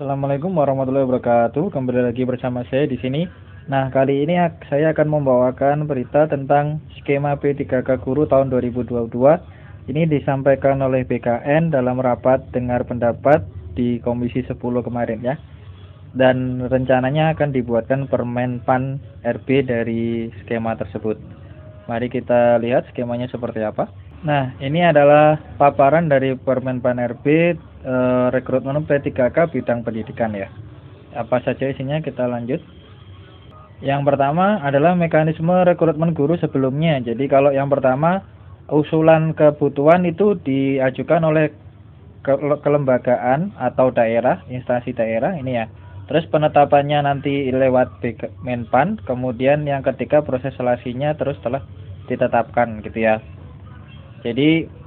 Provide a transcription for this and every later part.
Assalamualaikum warahmatullahi wabarakatuh. Kembali lagi bersama saya di sini. Nah, kali ini saya akan membawakan berita tentang skema P3K Guru tahun 2022. Ini disampaikan oleh BKN dalam rapat dengar pendapat di Komisi 10 kemarin ya. Dan rencananya akan dibuatkan Permen PAN RB dari skema tersebut. Mari kita lihat skemanya seperti apa. Nah, ini adalah paparan dari Permen PAN RB rekrutmen P3K bidang pendidikan ya. Apa saja isinya, kita lanjut. Yang pertama adalah mekanisme rekrutmen guru sebelumnya. Jadi kalau yang pertama, usulan kebutuhan itu diajukan oleh kelembagaan atau daerah, instansi daerah ini ya. Terus penetapannya nanti lewat Menpan, kemudian yang ketiga proses seleksinya terus setelah ditetapkan gitu ya. Jadi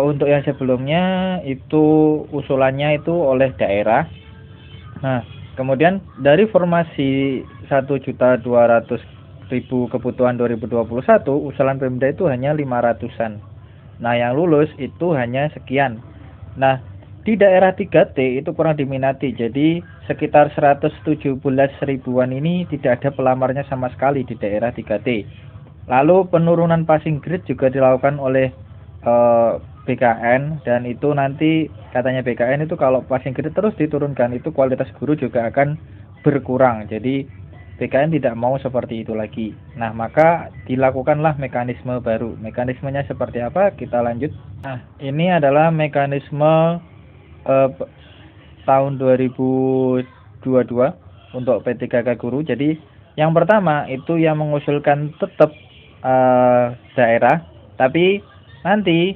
untuk yang sebelumnya itu usulannya itu oleh daerah. Nah, kemudian dari formasi 1.200.000 kebutuhan 2021, usulan Pemda itu hanya 500-an. Nah, yang lulus itu hanya sekian. Nah, di daerah 3T itu kurang diminati. Jadi sekitar 117 ribuan ini tidak ada pelamarnya sama sekali di daerah 3T. Lalu penurunan passing grade juga dilakukan oleh BKN, dan itu nanti katanya BKN itu kalau passing grade terus diturunkan itu kualitas guru juga akan berkurang. Jadi BKN tidak mau seperti itu lagi. Nah, maka dilakukanlah mekanisme baru. Mekanismenya seperti apa? Kita lanjut. Nah, ini adalah mekanisme tahun 2022 untuk P3K guru. Jadi yang pertama itu yang mengusulkan tetap daerah, tapi nanti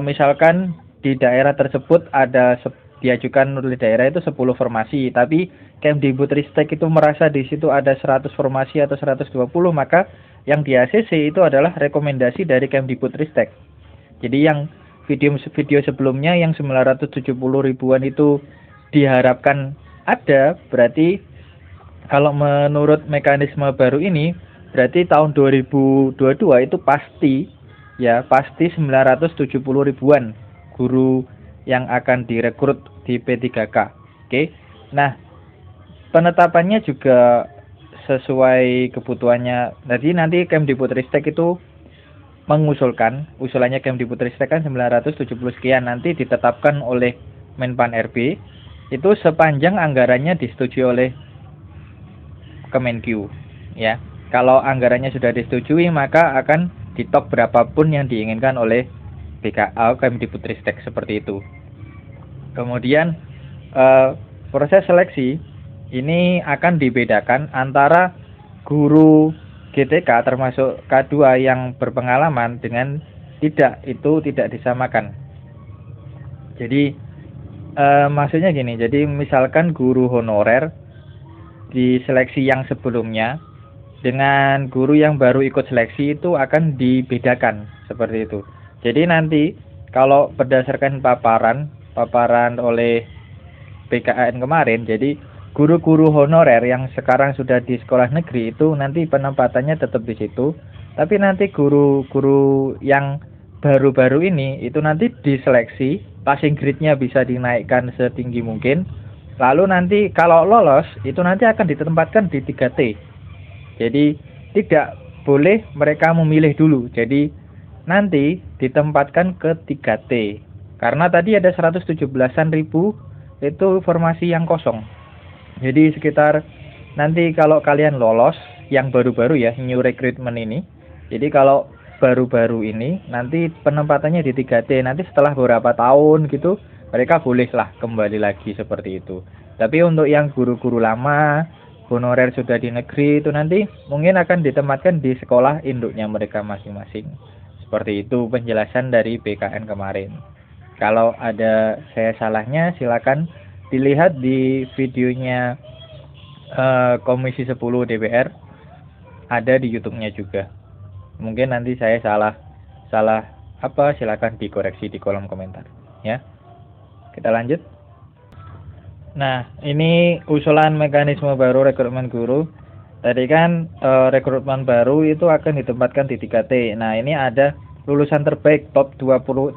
misalkan di daerah tersebut ada diajukan oleh daerah itu 10 formasi, tapi Kemdikbudristek itu merasa di situ ada 100 formasi atau 120, maka yang di ACC itu adalah rekomendasi dari Kemdikbudristek. Jadi yang video sebelumnya yang 970 ribuan itu diharapkan ada, berarti kalau menurut mekanisme baru ini berarti tahun 2022 itu pasti 970 ribuan guru yang akan direkrut di P3K. Oke. Nah, penetapannya juga sesuai kebutuhannya. Jadi nanti Kemdikbudristek itu mengusulkan, usulannya Kemdikbudristek kan 970 sekian, nanti ditetapkan oleh Menpan RB itu sepanjang anggarannya disetujui oleh Kemenkyu ya. Kalau anggarannya sudah disetujui, maka akan ditok berapapun yang diinginkan oleh Kemdikbudristek seperti itu. Kemudian proses seleksi ini akan dibedakan antara guru GTK termasuk K2 yang berpengalaman dengan tidak disamakan. Jadi maksudnya gini, jadi misalkan guru honorer di seleksi yang sebelumnya dengan guru yang baru ikut seleksi itu akan dibedakan seperti itu. Jadi nanti kalau berdasarkan paparan oleh BKN kemarin, jadi guru-guru honorer yang sekarang sudah di sekolah negeri itu nanti penempatannya tetap di situ, tapi nanti guru-guru yang baru-baru ini itu nanti diseleksi, passing grade-nya bisa dinaikkan setinggi mungkin. Lalu nanti kalau lolos itu nanti akan ditempatkan di 3T. Jadi tidak boleh mereka memilih dulu. Jadi nanti ditempatkan ke 3T. Karena tadi ada 117-an ribu itu formasi yang kosong. Jadi sekitar nanti kalau kalian lolos yang baru-baru ya, new recruitment ini. Jadi kalau baru-baru ini nanti penempatannya di 3T. Nanti setelah beberapa tahun gitu mereka bolehlah kembali lagi seperti itu. Tapi untuk yang guru-guru lama honorer sudah di negeri itu nanti mungkin akan ditempatkan di sekolah induknya mereka masing-masing. Seperti itu penjelasan dari BKN kemarin. Kalau ada saya salahnya silakan dilihat di videonya Komisi 10 DPR, ada di YouTube-nya juga. Mungkin nanti saya salah apa silakan dikoreksi di kolom komentar ya. Kita lanjut. Nah, ini usulan mekanisme baru rekrutmen guru. Tadi kan rekrutmen baru itu akan ditempatkan di 3T. Nah, ini ada lulusan terbaik top 22%.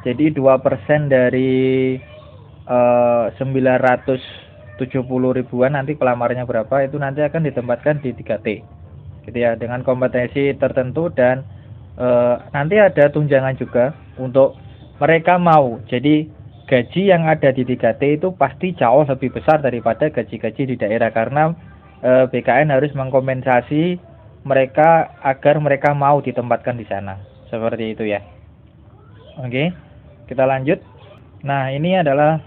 Jadi 2% dari 970 ribuan, nanti pelamarnya berapa itu nanti akan ditempatkan di 3T gitu ya, dengan kompetensi tertentu. Dan nanti ada tunjangan juga untuk mereka mau. Jadi gaji yang ada di 3T itu pasti jauh lebih besar daripada gaji-gaji di daerah, karena BKN harus mengkompensasi mereka agar mereka mau ditempatkan di sana. Seperti itu ya. Oke, kita lanjut. Nah, ini adalah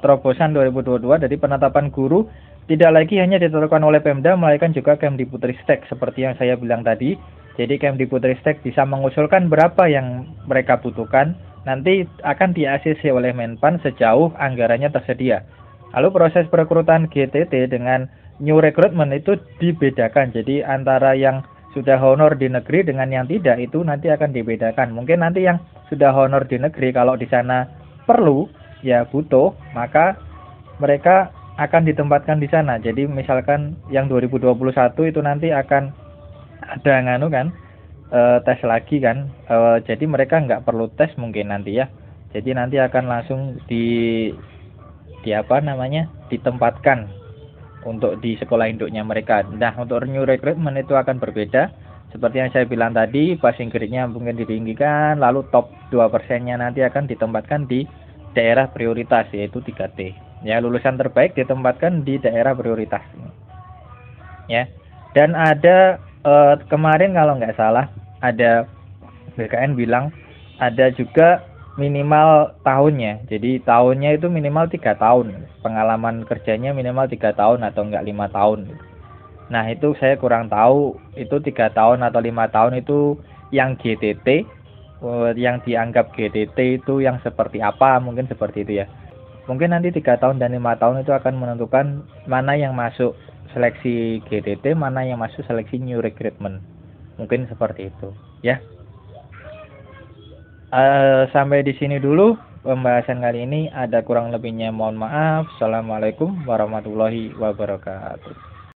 terobosan 2022 dari penetapan guru tidak lagi hanya ditentukan oleh Pemda, melainkan juga Kemdikbudristek seperti yang saya bilang tadi. Jadi Kemdikbudristek bisa mengusulkan berapa yang mereka butuhkan, nanti akan di-ACC oleh Menpan sejauh anggarannya tersedia. Lalu proses perekrutan GTT dengan new recruitment itu dibedakan. Jadi antara yang sudah honor di negeri dengan yang tidak itu nanti akan dibedakan. Mungkin nanti yang sudah honor di negeri kalau di sana perlu ya butuh, maka mereka akan ditempatkan di sana. Jadi misalkan yang 2021 itu nanti akan ada nganu kan, tes lagi kan, jadi mereka nggak perlu tes mungkin nanti ya. Jadi nanti akan langsung di apa namanya ditempatkan untuk di sekolah induknya mereka. Nah, untuk new recruitment itu akan berbeda. Seperti yang saya bilang tadi, passing grade-nya mungkin ditinggikan, lalu top 2%-nya nanti akan ditempatkan di daerah prioritas, yaitu 3T. Ya, lulusan terbaik ditempatkan di daerah prioritas. Ya. Dan ada kemarin kalau nggak salah, ada BKN bilang ada juga minimal tahunnya. Jadi tahunnya itu minimal 3 tahun. Pengalaman kerjanya minimal 3 tahun atau enggak 5 tahun. Nah, itu saya kurang tahu itu 3 tahun atau 5 tahun itu yang GTT, yang dianggap GTT itu yang seperti apa, mungkin seperti itu ya. Mungkin nanti 3 tahun dan 5 tahun itu akan menentukan mana yang masuk seleksi GTT, mana yang masuk seleksi new recruitment. Mungkin seperti itu ya. Sampai di sini dulu pembahasan kali ini. Ada kurang lebihnya mohon maaf. Assalamualaikum warahmatullahi wabarakatuh.